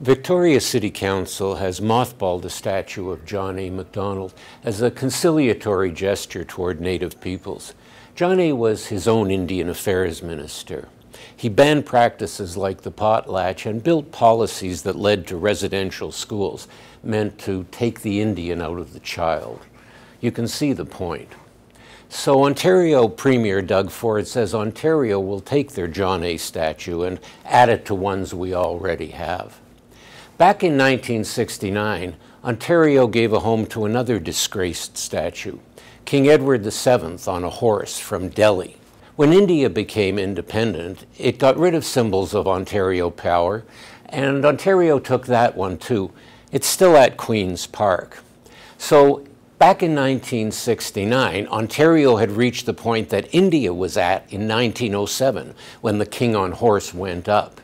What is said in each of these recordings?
Victoria City Council has mothballed a statue of John A. Macdonald as a conciliatory gesture toward Native peoples. John A. was his own Indian Affairs minister. He banned practices like the potlatch and built policies that led to residential schools, meant to take the Indian out of the child. You can see the point. So Ontario Premier Doug Ford says Ontario will take their John A. statue and add it to ones we already have. Back in 1969, Ontario gave a home to another disgraced statue, King Edward VII on a horse from Delhi. When India became independent, it got rid of symbols of Ontario power, and Ontario took that one too. It's still at Queen's Park. So back in 1969, Ontario had reached the point that India was at in 1907 when the King on Horse went up.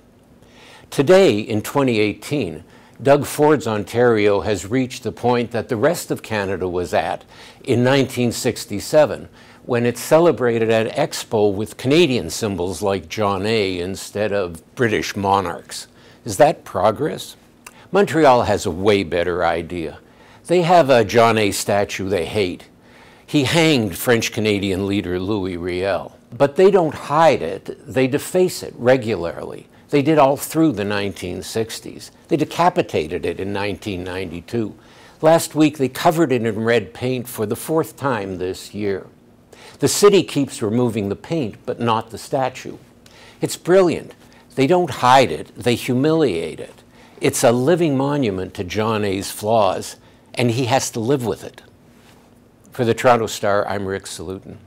Today, in 2018, Doug Ford's Ontario has reached the point that the rest of Canada was at in 1967, when it celebrated at Expo with Canadian symbols like John A. instead of British monarchs. Is that progress? Montreal has a way better idea. They have a John A. statue they hate. He hanged French-Canadian leader Louis Riel. But they don't hide it, they deface it regularly. They did all through the 1960s. They decapitated it in 1992. Last week, they covered it in red paint for the 4th time this year. The city keeps removing the paint, but not the statue. It's brilliant. They don't hide it, they humiliate it. It's a living monument to John A.'s flaws, and he has to live with it. For the Toronto Star, I'm Rick Salutin.